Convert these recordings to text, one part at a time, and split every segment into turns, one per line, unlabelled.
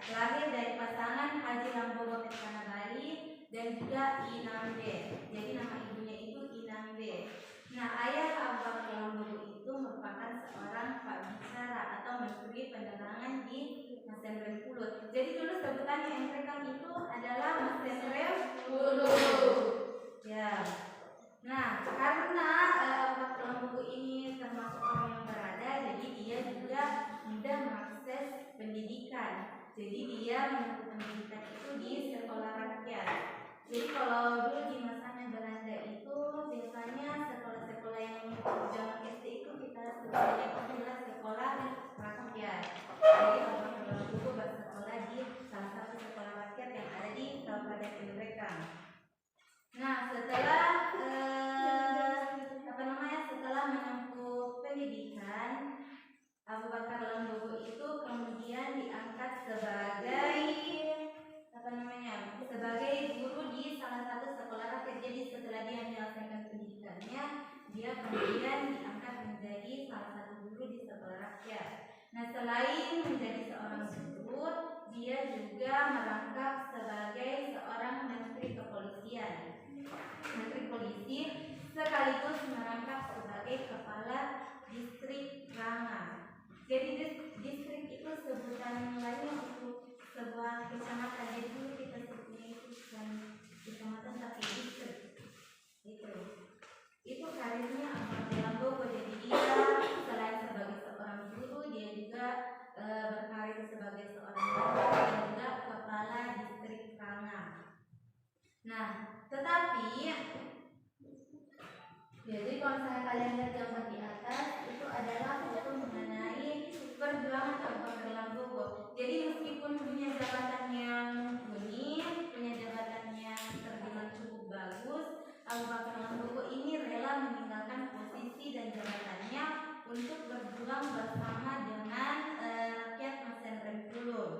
lahir dari pasangan Haji Lambogo Petana Bali dan juga Inambe. Jadi nama ibunya itu Inambe. Nah, ayah Abu Bakar Lambogo itu merupakan seorang pembicara atau menteri penerangan di Mesin Rempulut. Jadi dulu sebutannya Engrekang itu adalah Mesin Rempulut. Ya. Nah, karena Abu Bakar Lambogo ini termasuk orang yang berada, jadi dia juga mudah mengakses pendidikan. Jadi dia menempuh pendidikan itu di sekolah rakyat. Jadi kalau dulu di masanya Belanda itu biasanya sekolah-sekolah yang zaman SD itu kita sebutnya adalah sekolah rakyat. Jadi Abu Bakar Lambogo bersekolah di salah satu sekolah rakyat yang ada di Kabupaten Engrekang. Nah, setelah setelah menempuh pendidikan, Abu Bakar Lambogo itu kemudian diangkat sebagai guru di salah satu sekolah rakyat. Jadi setelah dia menyelesaikan pendidikannya, dia kemudian diangkat menjadi salah satu guru di sekolah rakyat. Nah, selain menjadi seorang guru, dia juga merangkap sebagai seorang menteri kepolisian. Menteri polisi sekaligus merangkap sebagai kepala distrik Ranga. Jadi distrik itu sebutan lainnya untuk sebuah kecamatan. Jadi dulu kita sebutnya itu bukan kecamatan tapi distrik. Itu karirnya Abu Bakar Lambogo. Jadi dia selain sebagai seorang guru, dia juga berkarir sebagai seorang guru dan juga kepala distrik Ranga. Nah, tetapi jadi kalau misalnya kalian lihat gambar di atas itu adalah foto mengenai perjuangan Abu Bakar Lambogo. Jadi meskipun punya jabatan yang unik, punya jabatan yang terbilang cukup bagus, Abu Bakar Lambogo ini rela meninggalkan posisi dan jabatannya untuk berjuang bersama dengan rakyat Mesin Rempulut.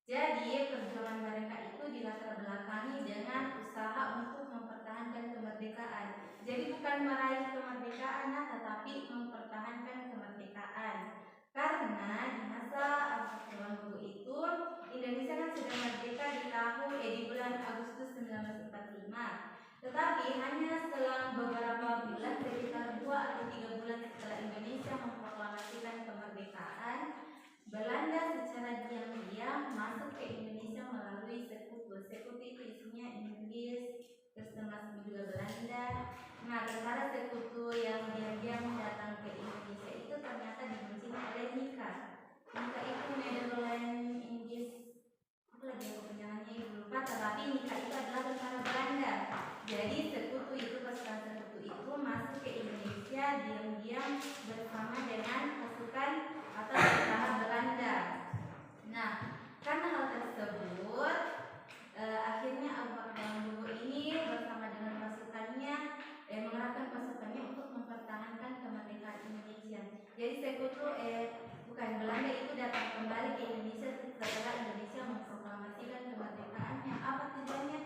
Jadi perjuangan mereka itu dilatar belakangi dengan usaha untuk mempertahankan kemerdekaan. Jadi bukan meraih kemerdekaan, tetapi mempertahankan kemerdekaan. Karena di masa Abu Bakar Lambogo itu Indonesia kan sudah merdeka di bulan Agustus 1945. Tetapi hanya setelah beberapa bulan, sekitar 2 atau 3 bulan setelah Indonesia memproklamasikan kemerdekaan, Belanda secara diam-diam masuk ke Indonesia melalui sekutu. Sekutu itu isinya Inggris, terus termasuk juga Belanda. Nah, antara sekutu yang diam-diam datang ke Indonesia itu ternyata dibenci oleh Nika. Nika itu Nederland, Inggris, apa lagi yang kepanjangannya ibu lupa. Tetapi Nika itu adalah tentara Belanda. Jadi sekutu itu, pasukan sekutu itu masuk ke Indonesia diam-diam bersama dengan pasukan atau tentara Belanda. Nah, karena hal tersebut, akhirnya Abu Bakar Lambogo ini bersama dengan pasukannya mengerahkan pasukannya untuk mempertahankan kemerdekaan Indonesia. Jadi sekutu Belanda itu datang kembali ke Indonesia setelah Indonesia memproklamasikan kemerdekaannya. Apa tujuannya?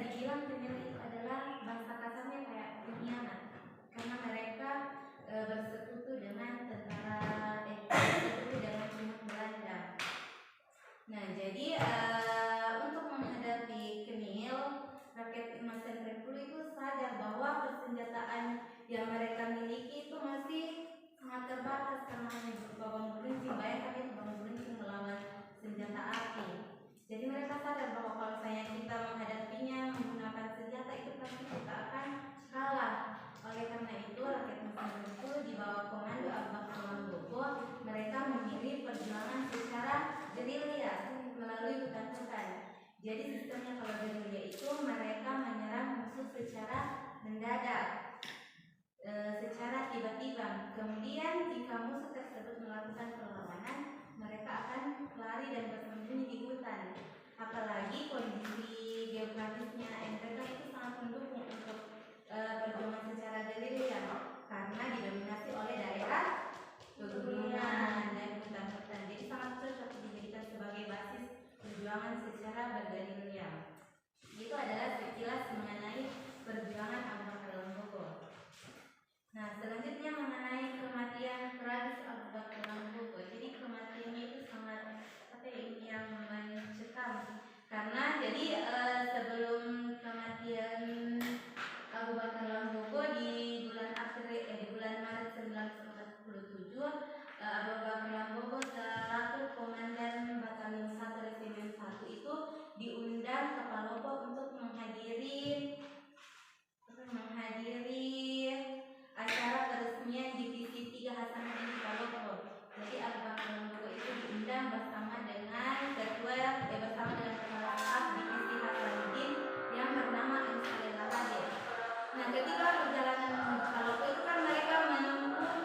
dibilang Kemil itu adalah bahasa kasarnya kayak pengkhianat, karena mereka bersekutu dengan bersekutu dengan pihak Belanda. Nah, jadi untuk menghadapi Kemil, rakyat Indonesia itu sadar bahwa persenjataan yang mereka miliki itu masih sangat terbatas karena hanya berupa bambu runcing. Bayangkan itu bambu runcing melawan senjata api. Jadi mereka sadar bahwa kalau misalnya kita menghadapinya menggunakan senjata itu pasti kita akan kalah. Oleh karena itu rakyat Mesir itu di bawah komando Abu Bakar Lambogo, mereka memilih perjuangan secara gerilya melalui hutan-hutan. Jadi sistemnya kalau gerilya itu mereka menyerang musuh secara mendadak, secara tiba-tiba. Kemudian jika musuh tersebut melakukan perlawanan, mereka akan lari dan bersembunyi di hutan. Apalagi kondisi geografisnya NTB itu sangat mendukung untuk perjuangan secara gerilya karena didominasi oleh daerah pegunungan dan hutan-hutan. Jadi sangat cocok dijadikan sebagai basis perjuangan secara bergerilya. Itu adalah sekilas mengenai perjuangan Abu Bakar Lambogo. Nah, selanjutnya mengenai kematian tragis Abu Bakar Lambogo. Jadi kematiannya itu sangat yang mencekam karena jadi sebelum kematian Abu Bakar Lambogo di bulan Maret 1947, Abu Bakar Lambogo selaku komandan Batalion 1 Resimen 1 itu diundang ke Palopo untuk menghadiri acara peresmian Divisi 3 Hasanuddin di Palopo. Jadi Abu Bakar Lambogo itu diundang bersama dengan kepala staf Divisi Hasanuddin yang bernama Saleh Lahade. Nah, ketika perjalanan menuju Palopo itu kan mereka menempuh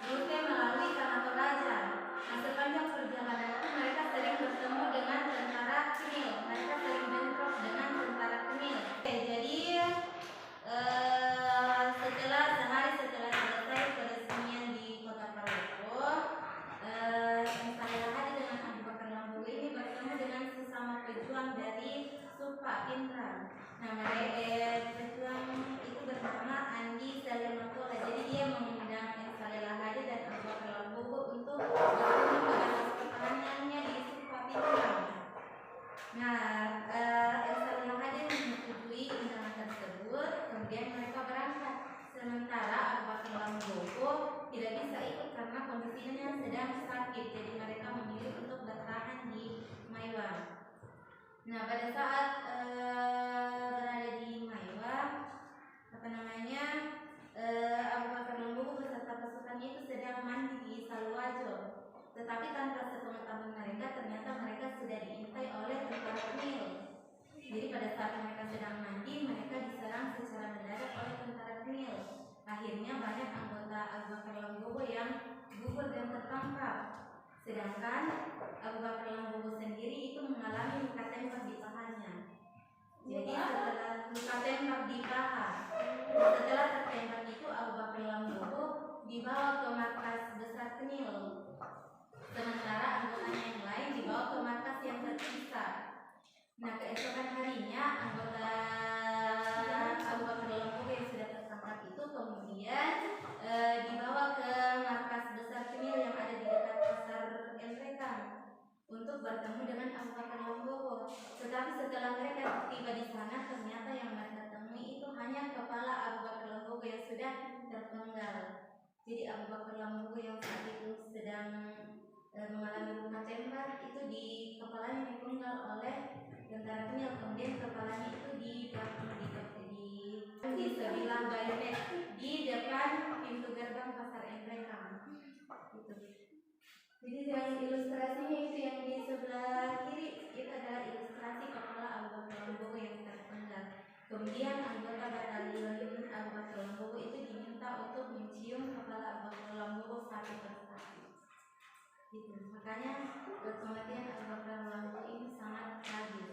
rute melalui Tanah Toraja. Nah, sepanjang perjalanan itu mereka sering bertemu dengan tentara Kemil. Mereka sering bentrok dengan tentara Kemil. Jadi sehari setelah selesai peresmian di kota Palopo, Saleh Lahade dengan Abu Bakar Lambogo ini bertemu dengan sesama pejuang dari Supa Pindrang. Nah, mereka pejuang itu bernama Andi Salim Makola. Jadi dia mengundang Saleh Lahade dan Abu Bakar Lambogo untuk bertemu ke basis pertahanannya di Supa Pindrang. Nah, Saleh Lahade menyetujui undangan tersebut, kemudian mereka berangkat. Sementara Abu Bakar Lambogo tidak bisa ikut karena kondisinya sedang sakit, jadi mereka memilih untuk bertahan di Maiwa. Nah, pada saat berada di Maiwa, Abu Bakar Lambogo beserta pasukannya itu sedang mandi di Saluwajo. Tetapi tanpa sepengetahuan mereka, ternyata mereka sudah diintai oleh tentara Kemil. Jadi pada saat mereka sedang mandi, mereka diserang secara mendadak oleh tentara Kemil. Akhirnya banyak anggota Abu Bakar Lambogo yang gugur dan tertangkap. Sedangkan Abu Bakar Lambogo sendiri itu mengalami luka tembak di pahanya. Jadi setelah luka tembak di paha, setelah tertembak itu Abu Bakar Lambogo dibawa ke markas besar Kemil. Sementara anggotanya yang lain dibawa ke markas yang terpisah. Nah, keesokan harinya anggota Abu Bakar Lambogo yang sudah tertangkap itu kemudian dibawa ke markas besar Kemil yang ada di dekat pasar Elrekang untuk bertemu dengan Abu Bakar Lambogo. Tetapi setelah mereka tiba di sana, ternyata yang mereka temui itu hanya kepala Abu Bakar Lambogo yang sudah terpenggal. Jadi Abu Bakar Lambogo yang saat itu sedang mengalami luka tembak itu di kepalanya dipenggal oleh tentara Kemil, kemudian kepalanya itu di sebilah bayonet di depan pintu gerbang pasar Elrekang. Gitu. Jadi yang ilustrasinya itu yang di sebelah kiri itu adalah ilustrasi kepala Abu Bakar Lambogo yang terpenggal. Kemudian anggota batalion Abu Bakar Lambogo itu diminta untuk mencium kepala Abu Bakar Lambogo satu persatu. Gitu. Makanya kematian Abu Bakar Lambogo ini sangat tragis.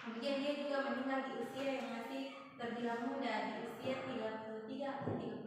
Kemudian dia juga meninggal di usia yang masih terbilang muda, di usia 33 atau 34